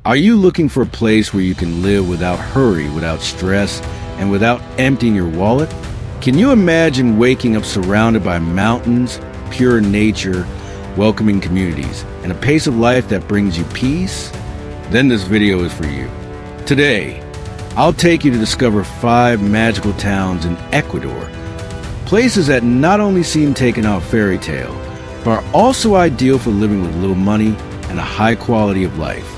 Are you looking for a place where you can live without hurry, without stress, and without emptying your wallet? Can you imagine waking up surrounded by mountains, pure nature, welcoming communities, and a pace of life that brings you peace? Then this video is for you. Today, I'll take you to discover 5 magical towns in Ecuador, places that not only seem taken out fairy tale, but are also ideal for living with little money and a high quality of life.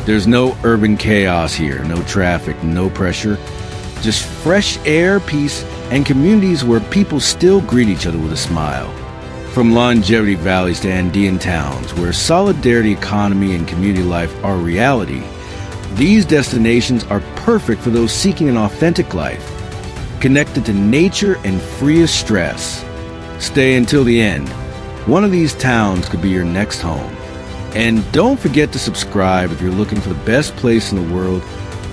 There's no urban chaos here, no traffic, no pressure, just fresh air, peace, and communities where people still greet each other with a smile. From longevity valleys to Andean towns, where solidarity, economy, and community life are a reality, these destinations are perfect for those seeking an authentic life, connected to nature and free of stress. Stay until the end. One of these towns could be your next home. And don't forget to subscribe if you're looking for the best place in the world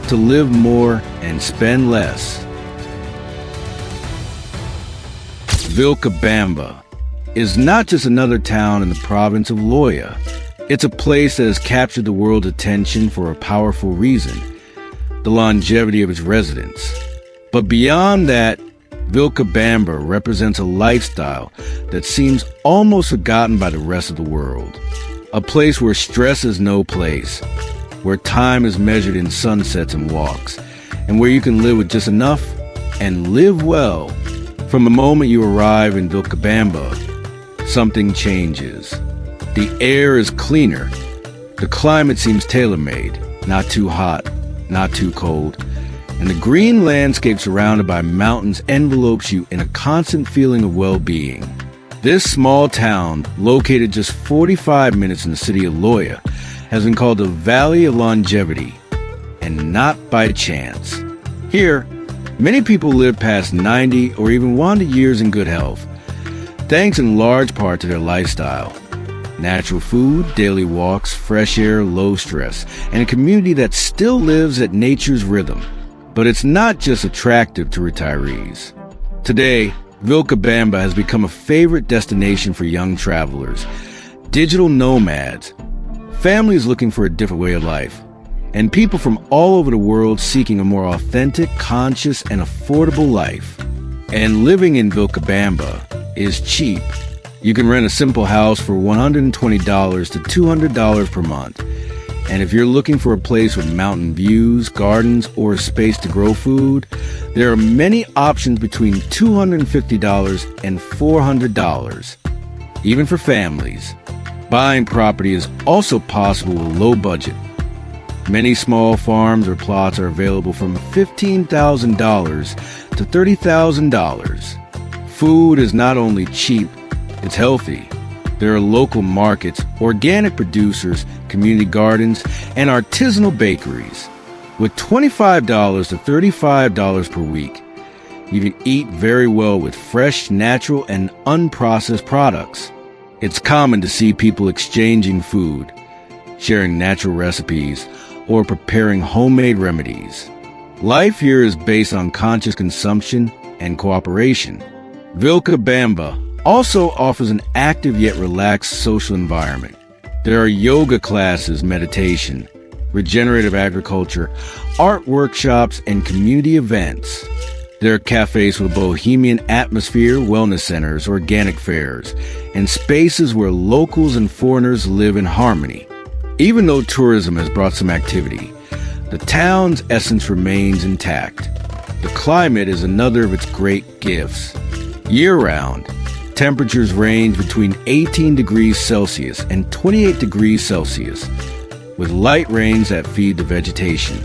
to live more and spend less. Vilcabamba is not just another town in the province of Loja. It's a place that has captured the world's attention for a powerful reason: the longevity of its residents. But beyond that, Vilcabamba represents a lifestyle that seems almost forgotten by the rest of the world. A place where stress is no place, where time is measured in sunsets and walks, and where you can live with just enough and live well. From the moment you arrive in Vilcabamba, something changes. The air is cleaner. The climate seems tailor-made, not too hot, not too cold. And the green landscape surrounded by mountains envelopes you in a constant feeling of well-being. This small town, located just 45 minutes in the city of Loja, has been called the Valley of Longevity, and not by chance. Here, many people live past 90 or even 100 years in good health, thanks in large part to their lifestyle. Natural food, daily walks, fresh air, low stress, and a community that still lives at nature's rhythm. But it's not just attractive to retirees. Today, Vilcabamba has become a favorite destination for young travelers, digital nomads, families looking for a different way of life, and people from all over the world seeking a more authentic, conscious, and affordable life. And living in Vilcabamba is cheap. You can rent a simple house for $120 to $200 per month. And if you're looking for a place with mountain views, gardens, or space to grow food, there are many options between $250 and $400, even for families. Buying property is also possible with low budget. Many small farms or plots are available from $15,000 to $30,000. Food is not only cheap, it's healthy. There are local markets, organic producers, community gardens, and artisanal bakeries. With $25 to $35 per week, you can eat very well with fresh, natural, and unprocessed products. It's common to see people exchanging food, sharing natural recipes, or preparing homemade remedies. Life here is based on conscious consumption and cooperation. Vilcabamba also offers an active yet relaxed social environment. There are yoga classes, meditation, regenerative agriculture, art workshops, and community events. There are cafes with a bohemian atmosphere, wellness centers, organic fairs, and spaces where locals and foreigners live in harmony. Even though tourism has brought some activity, the town's essence remains intact. The climate is another of its great gifts. Year-round, temperatures range between 18 degrees Celsius and 28 degrees Celsius, with light rains that feed the vegetation.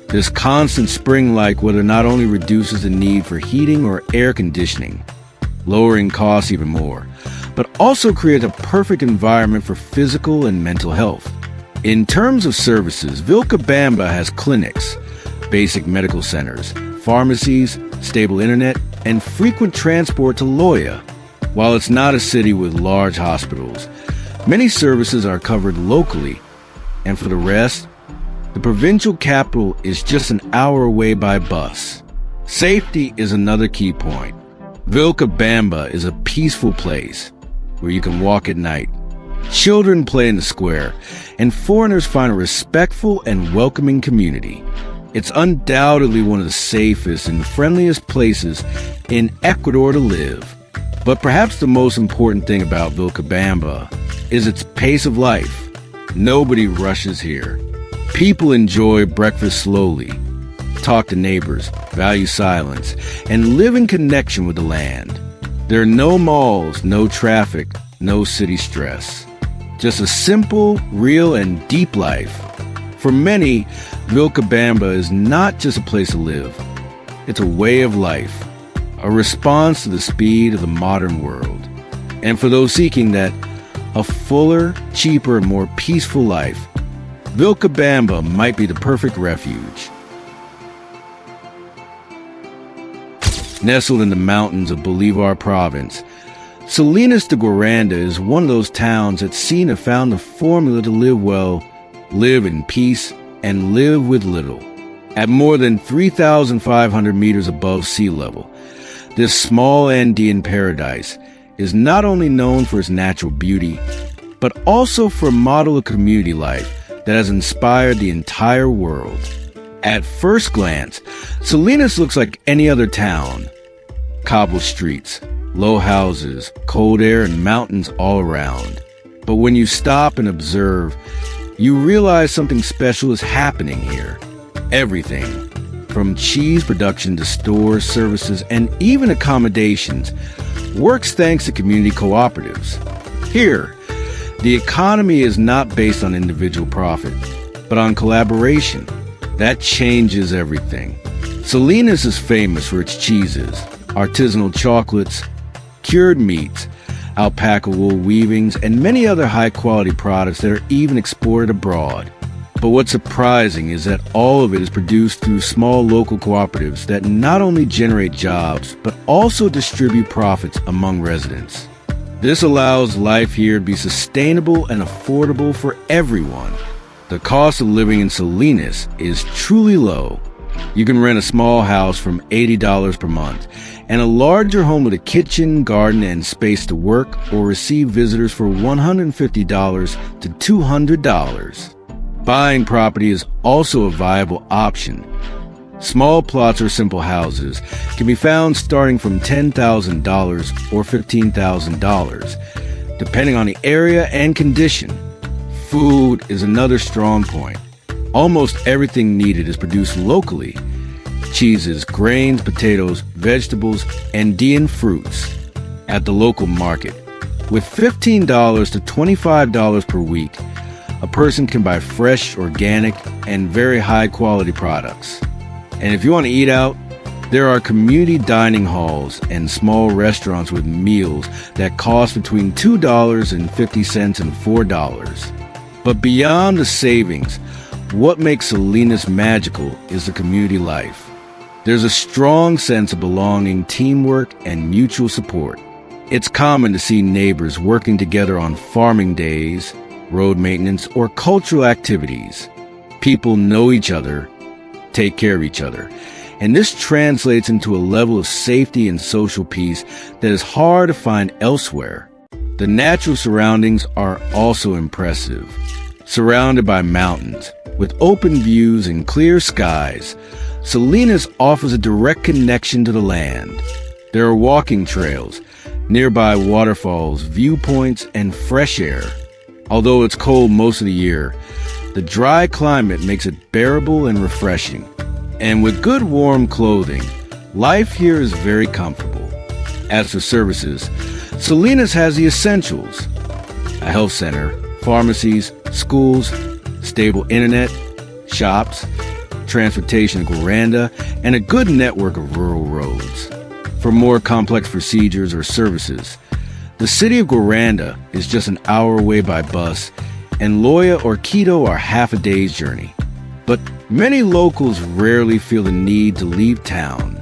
This constant spring-like weather not only reduces the need for heating or air conditioning, lowering costs even more, but also creates a perfect environment for physical and mental health. In terms of services, Vilcabamba has clinics, basic medical centers, pharmacies, stable internet, and frequent transport to Loja. While it's not a city with large hospitals, many services are covered locally, and for the rest, the provincial capital is just an hour away by bus. Safety is another key point. Vilcabamba is a peaceful place where you can walk at night, Children play in the square, and foreigners find a respectful and welcoming community. It's undoubtedly one of the safest and friendliest places in Ecuador to live. But perhaps the most important thing about Vilcabamba is its pace of life. Nobody rushes here. People enjoy breakfast slowly, talk to neighbors, value silence, and live in connection with the land. There are no malls, no traffic, no city stress. Just a simple, real, and deep life. For many, Vilcabamba is not just a place to live. It's a way of life, a response to the speed of the modern world. And for those seeking that, a fuller, cheaper, and more peaceful life, Vilcabamba might be the perfect refuge. Nestled in the mountains of Bolívar province, Salinas de Guaranda is one of those towns that's seen and found the formula to live well, live in peace, and live with little. At more than 3,500 meters above sea level, this small Andean paradise is not only known for its natural beauty, but also for a model of community life that has inspired the entire world. At first glance, Salinas looks like any other town. Cobbled streets, low houses, cold air, and mountains all around. But when you stop and observe, you realize something special is happening here. Everything, from cheese production to stores, services, and even accommodations, works thanks to community cooperatives. Here, the economy is not based on individual profit, but on collaboration. That changes everything. Salinas is famous for its cheeses, artisanal chocolates, cured meats, alpaca wool weavings, and many other high-quality products that are even exported abroad. But what's surprising is that all of it is produced through small local cooperatives that not only generate jobs, but also distribute profits among residents. This allows life here to be sustainable and affordable for everyone. The cost of living in Salinas is truly low. You can rent a small house from $80 per month, and a larger home with a kitchen, garden, and space to work or receive visitors for $150 to $200. Buying property is also a viable option. Small plots or simple houses can be found starting from $10,000 or $15,000, depending on the area and condition. Food is another strong point. Almost everything needed is produced locally. Cheeses, grains, potatoes, vegetables, Andean fruits at the local market. With $15 to $25 per week, a person can buy fresh, organic, and very high-quality products. And if you want to eat out, there are community dining halls and small restaurants with meals that cost between $2.50 and $4. But beyond the savings, what makes Salinas magical is the community life. There's a strong sense of belonging, teamwork, and mutual support. It's common to see neighbors working together on farming days, road maintenance, or cultural activities. People know each other, take care of each other, and this translates into a level of safety and social peace that is hard to find elsewhere. The natural surroundings are also impressive. Surrounded by mountains, with open views and clear skies, Salinas offers a direct connection to the land. There are walking trails, nearby waterfalls, viewpoints, and fresh air. Although it's cold most of the year, the dry climate makes it bearable and refreshing. And with good warm clothing, life here is very comfortable. As for services, Salinas has the essentials: a health center, pharmacies, schools, stable internet, shops, transportation to Guaranda, and a good network of rural roads. For more complex procedures or services, the city of Guaranda is just an hour away by bus, and Loja or Quito are half a day's journey. But many locals rarely feel the need to leave town.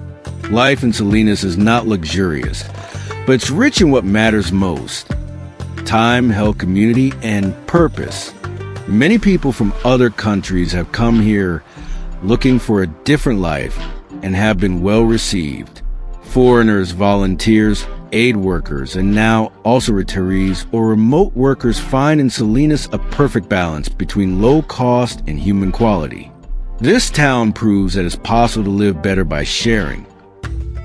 Life in Salinas is not luxurious, but it's rich in what matters most: time, health, community, and purpose. Many people from other countries have come here looking for a different life and have been well received. Foreigners, volunteers, aid workers, and now also retirees or remote workers find in Salinas a perfect balance between low cost and human quality. This town proves that it's possible to live better by sharing,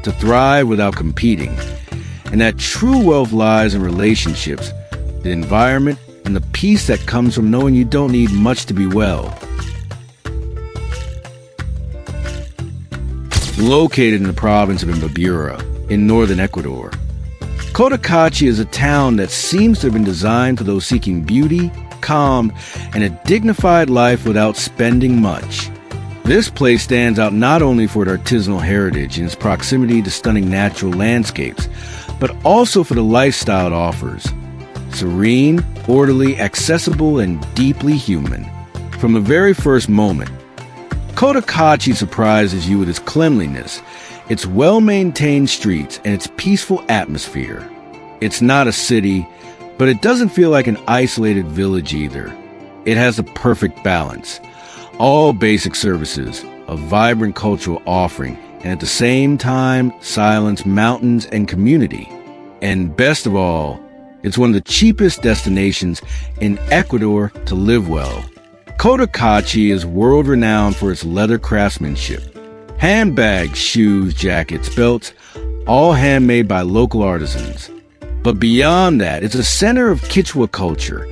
to thrive without competing, and that true wealth lies in relationships, the environment, and the peace that comes from knowing you don't need much to be well. Located in the province of Imbabura, in northern Ecuador, Cotacachi is a town that seems to have been designed for those seeking beauty, calm, and a dignified life without spending much. This place stands out not only for its artisanal heritage and its proximity to stunning natural landscapes, but also for the lifestyle it offers. Serene, orderly, accessible, and deeply human. From the very first moment, Cotacachi surprises you with its cleanliness, its well-maintained streets, and its peaceful atmosphere. It's not a city, but it doesn't feel like an isolated village either. It has the perfect balance. All basic services, a vibrant cultural offering, and at the same time, silence, mountains, and community. And best of all, it's one of the cheapest destinations in Ecuador to live well. Cotacachi is world-renowned for its leather craftsmanship. Handbags, shoes, jackets, belts, all handmade by local artisans. But beyond that, it's a center of Quechua culture,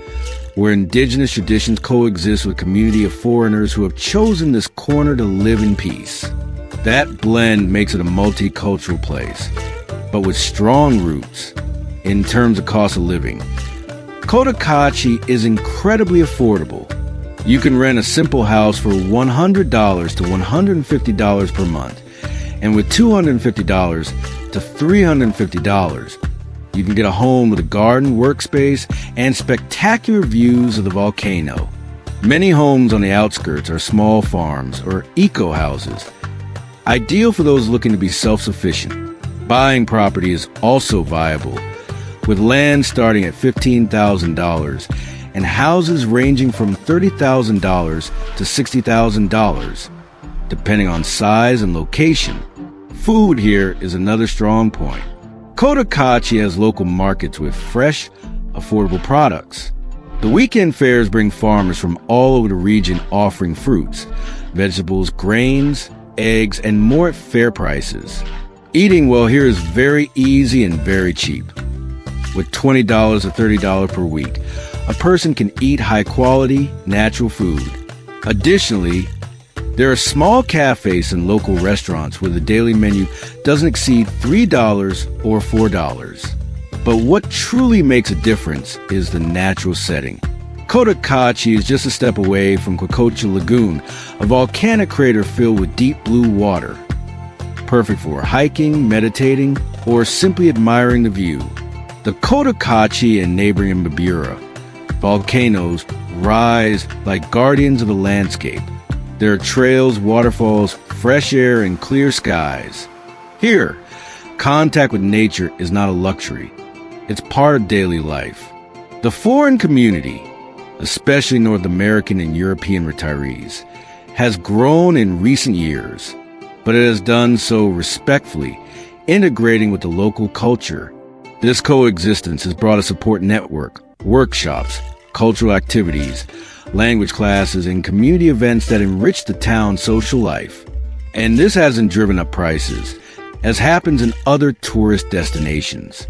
where indigenous traditions coexist with a community of foreigners who have chosen this corner to live in peace. That blend makes it a multicultural place, but with strong roots in terms of cost of living. Cotacachi is incredibly affordable. You can rent a simple house for $100 to $150 per month, and with $250 to $350, you can get a home with a garden, workspace, and spectacular views of the volcano. Many homes on the outskirts are small farms or eco-houses, ideal for those looking to be self-sufficient. Buying property is also viable, with land starting at $15,000 and houses ranging from $30,000 to $60,000, depending on size and location. Food here is another strong point. Cotacachi has local markets with fresh, affordable products. The weekend fairs bring farmers from all over the region offering fruits, vegetables, grains, eggs, and more at fair prices. Eating well here is very easy and very cheap. With $20 to $30 per week, a person can eat high-quality, natural food. Additionally, there are small cafes and local restaurants where the daily menu doesn't exceed $3 or $4. But what truly makes a difference is the natural setting. Cotacachi is just a step away from Cococha Lagoon, a volcanic crater filled with deep blue water. Perfect for hiking, meditating, or simply admiring the view. The Cotacachi and neighboring Imbabura volcanoes rise like guardians of the landscape. There are trails, waterfalls, fresh air, and clear skies. Here, contact with nature is not a luxury. It's part of daily life. The foreign community, especially North American and European retirees, has grown in recent years, but it has done so respectfully, integrating with the local culture. This coexistence has brought a support network, workshops, cultural activities, language classes, and community events that enrich the town's social life. And this hasn't driven up prices, as happens in other tourist destinations.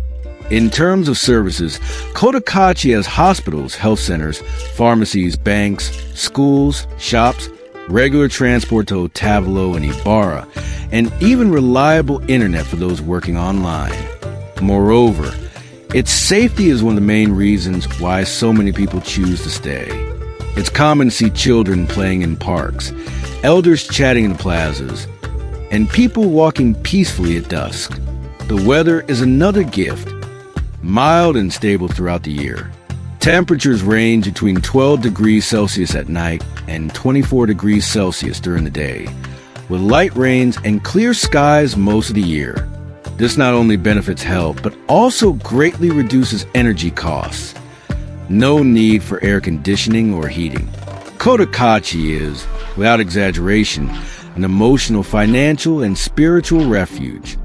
In terms of services, Cotacachi has hospitals, health centers, pharmacies, banks, schools, shops, regular transport to Otavalo and Ibarra, and even reliable internet for those working online. Moreover, its safety is one of the main reasons why so many people choose to stay. It's common to see children playing in parks, elders chatting in plazas, and people walking peacefully at dusk. The weather is another gift, mild and stable throughout the year. Temperatures range between 12 degrees Celsius at night and 24 degrees Celsius during the day, with light rains and clear skies most of the year. This not only benefits health, but also greatly reduces energy costs. No need for air conditioning or heating. Cotacachi is, without exaggeration, an emotional, financial, and spiritual refuge.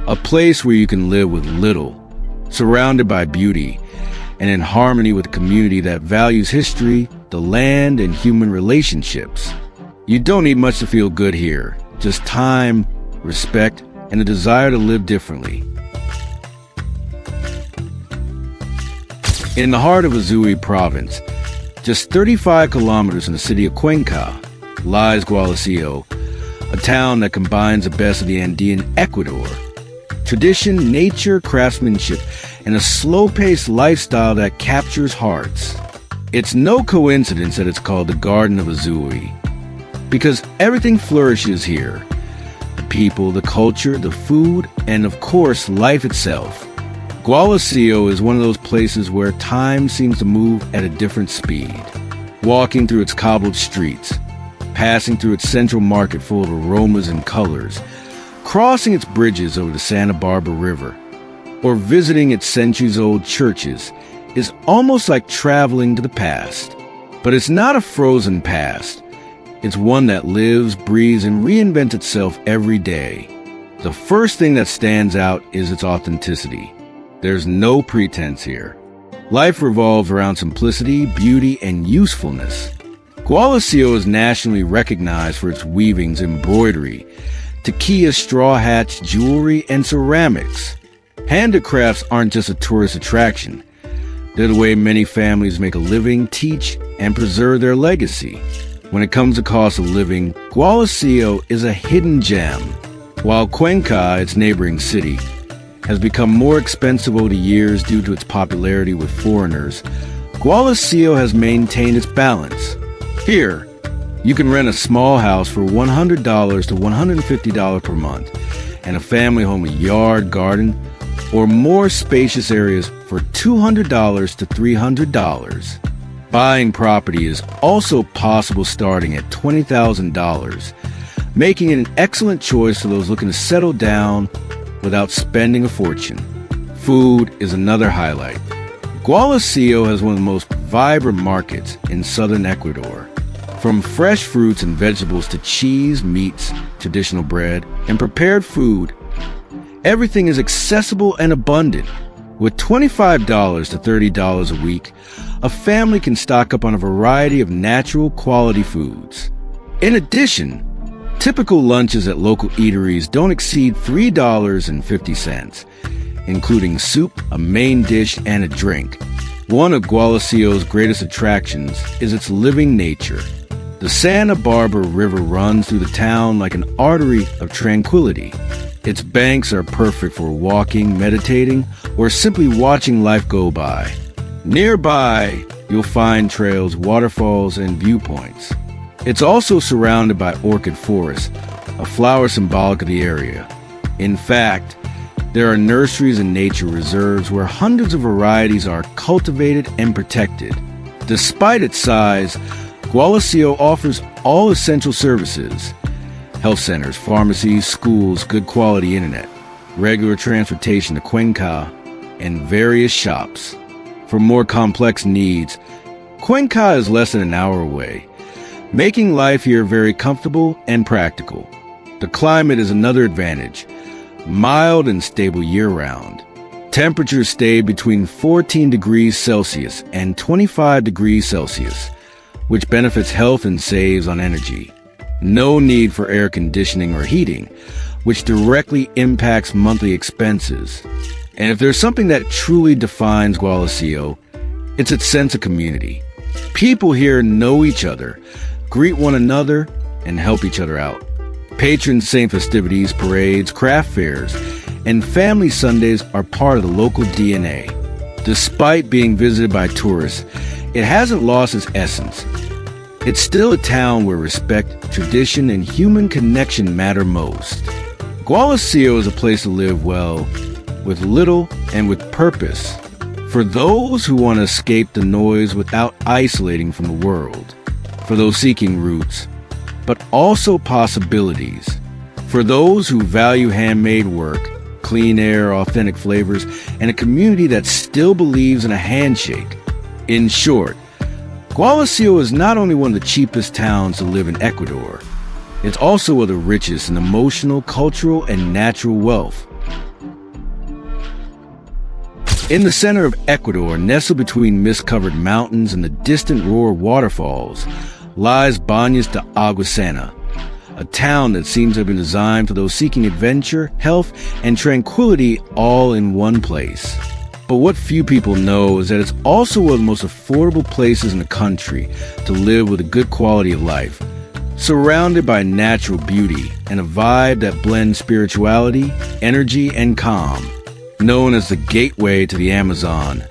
A place where you can live with little, surrounded by beauty, and in harmony with a community that values history, the land, and human relationships. You don't need much to feel good here, just time, respect, and a desire to live differently. In the heart of Azuay province, just 35 kilometers from the city of Cuenca, lies Gualaceo, a town that combines the best of the Andean Ecuador. Tradition, nature, craftsmanship, and a slow-paced lifestyle that captures hearts. It's no coincidence that it's called the Garden of Azuay, because everything flourishes here. The people, the culture, the food, and of course, life itself. Gualaceo is one of those places where time seems to move at a different speed. Walking through its cobbled streets, passing through its central market full of aromas and colors, crossing its bridges over the Santa Barbara River, or visiting its centuries-old churches is almost like traveling to the past. But it's not a frozen past. It's one that lives, breathes, and reinvents itself every day. The first thing that stands out is its authenticity. There's no pretense here. Life revolves around simplicity, beauty, and usefulness. Gualaceo is nationally recognized for its weavings, embroidery, tequila straw hats, jewelry, and ceramics. Handicrafts aren't just a tourist attraction. They're the way many families make a living, teach, and preserve their legacy. When it comes to cost of living, Gualaceo is a hidden gem. While Cuenca, its neighboring city, has become more expensive over the years due to its popularity with foreigners, Gualaceo has maintained its balance. Here, you can rent a small house for $100 to $150 per month, and a family home with yard, garden, or more spacious areas for $200 to $300. Buying property is also possible starting at $20,000, making it an excellent choice for those looking to settle down without spending a fortune. Food is another highlight. Gualaceo has one of the most vibrant markets in southern Ecuador. From fresh fruits and vegetables to cheese, meats, traditional bread, and prepared food, everything is accessible and abundant. With $25 to $30 a week, a family can stock up on a variety of natural quality foods. In addition, typical lunches at local eateries don't exceed $3.50, including soup, a main dish, and a drink. One of Gualaceo's greatest attractions is its living nature. The Santa Barbara River runs through the town like an artery of tranquility. Its banks are perfect for walking, meditating, or simply watching life go by. Nearby, you'll find trails, waterfalls, and viewpoints. It's also surrounded by orchid forests, a flower symbolic of the area. In fact, there are nurseries and nature reserves where hundreds of varieties are cultivated and protected. Despite its size, Gualaceo offers all essential services: health centers, pharmacies, schools, good quality internet, regular transportation to Cuenca, and various shops. For more complex needs, Cuenca is less than an hour away, making life here very comfortable and practical. The climate is another advantage, mild and stable year-round. Temperatures stay between 14 degrees Celsius and 25 degrees Celsius, which benefits health and saves on energy. No need for air conditioning or heating, which directly impacts monthly expenses. And if there's something that truly defines Gualaceo, it's its sense of community. People here know each other, greet one another, and help each other out. Patron saint festivities, parades, craft fairs, and family Sundays are part of the local DNA. Despite being visited by tourists, it hasn't lost its essence. It's still a town where respect, tradition, and human connection matter most. Gualaceo is a place to live well, with little and with purpose. For those who want to escape the noise without isolating from the world. For those seeking roots, but also possibilities. For those who value handmade work, clean air, authentic flavors, and a community that still believes in a handshake. In short, Gualaceo is not only one of the cheapest towns to live in Ecuador, it's also one of the richest in emotional, cultural, and natural wealth. In the center of Ecuador, nestled between mist-covered mountains and the distant roar of waterfalls, lies Baños de Agua Santa, a town that seems to have been designed for those seeking adventure, health, and tranquility all in one place. But what few people know is that it's also one of the most affordable places in the country to live with a good quality of life, surrounded by natural beauty and a vibe that blends spirituality, energy, and calm. Known as the gateway to the Amazon,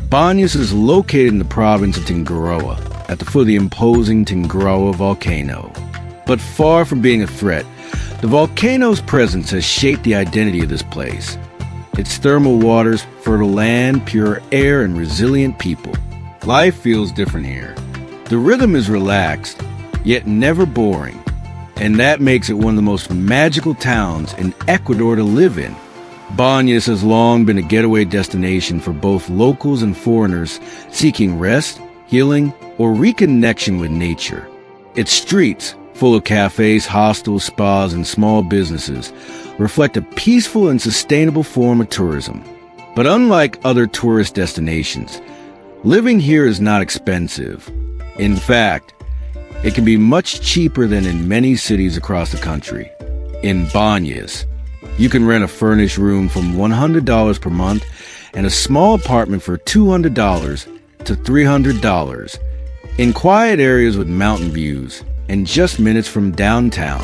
Baños is located in the province of Tungurahua, at the foot of the imposing Tungurahua volcano. But far from being a threat, the volcano's presence has shaped the identity of this place. Its thermal waters, fertile land, pure air, and resilient people. Life feels different here. The rhythm is relaxed, yet never boring, and that makes it one of the most magical towns in Ecuador to live in. Baños has long been a getaway destination for both locals and foreigners seeking rest, healing, or reconnection with nature. Its streets, full of cafes, hostels, spas, and small businesses, reflect a peaceful and sustainable form of tourism. But unlike other tourist destinations, living here is not expensive. In fact, it can be much cheaper than in many cities across the country. In Baños, you can rent a furnished room from $100 per month and a small apartment for $200 to $300 in quiet areas with mountain views and just minutes from downtown.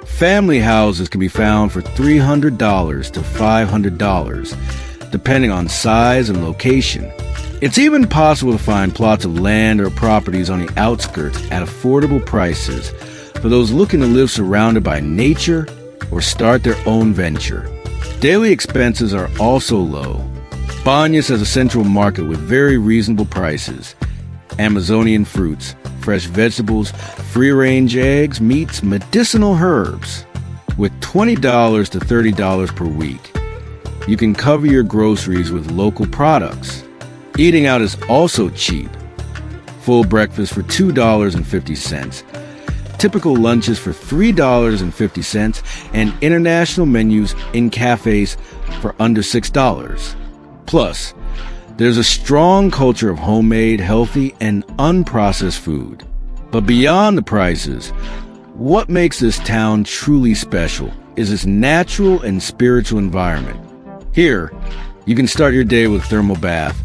Family houses can be found for $300 to $500, depending on size and location. It's even possible to find plots of land or properties on the outskirts at affordable prices for those looking to live surrounded by nature or start their own venture. Daily expenses are also low. Baños has a central market with very reasonable prices. Amazonian fruits, fresh vegetables, free-range eggs, meats, medicinal herbs. With $20 to $30 per week, you can cover your groceries with local products. Eating out is also cheap. Full breakfast for $2.50. Typical lunches for $3.50, and international menus in cafes for under $6. Plus, there's a strong culture of homemade, healthy, and unprocessed food. But beyond the prices, what makes this town truly special is its natural and spiritual environment. Here, you can start your day with a thermal bath,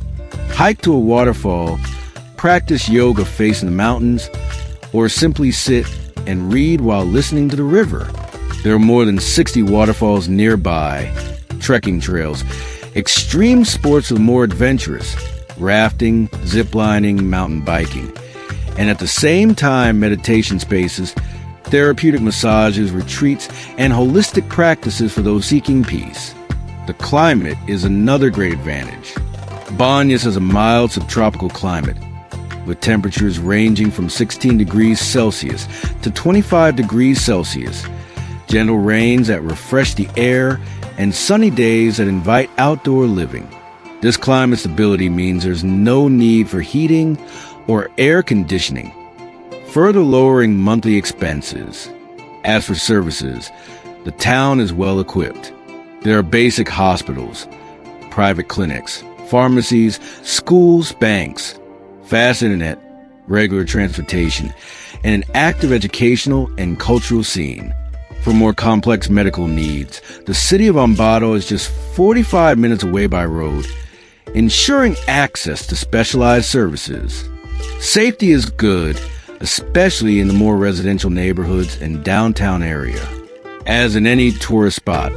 hike to a waterfall, practice yoga facing the mountains, or simply sit and read while listening to the river. There are more than 60 waterfalls nearby, trekking trails, extreme sports are more adventurous, rafting, ziplining, mountain biking, and at the same time meditation spaces, therapeutic massages, retreats, and holistic practices for those seeking peace. The climate is another great advantage. Baños has a mild subtropical climate, with temperatures ranging from 16 degrees Celsius to 25 degrees Celsius, gentle rains that refresh the air, and sunny days that invite outdoor living. This climate stability means there's no need for heating or air conditioning, further lowering monthly expenses. As for services, the town is well equipped. There are basic hospitals, private clinics, pharmacies, schools, banks, fast internet, regular transportation, and an active educational and cultural scene. For more complex medical needs, the city of Imbabura is just 45 minutes away by road, ensuring access to specialized services. Safety is good, especially in the more residential neighborhoods and downtown area. As in any tourist spot,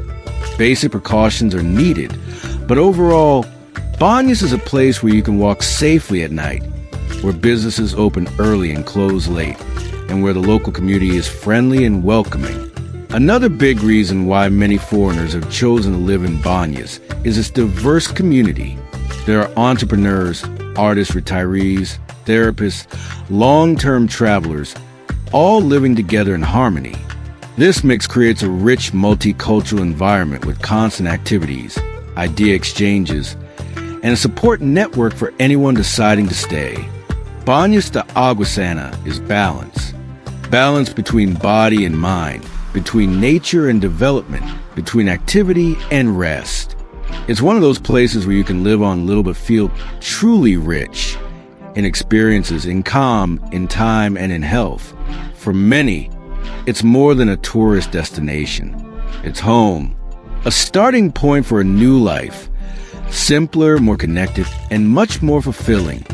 basic precautions are needed, but overall, Baños is a place where you can walk safely at night, where businesses open early and close late, and where the local community is friendly and welcoming. Another big reason why many foreigners have chosen to live in Baños is its diverse community. There are entrepreneurs, artists, retirees, therapists, long-term travelers, all living together in harmony. This mix creates a rich multicultural environment with constant activities, idea exchanges, and a support network for anyone deciding to stay. Baños de Agua Santa is balance. Balance between body and mind, between nature and development, between activity and rest. It's one of those places where you can live on little but feel truly rich in experiences, in calm, in time, and in health. For many, it's more than a tourist destination. It's home, a starting point for a new life, simpler, more connected, and much more fulfilling.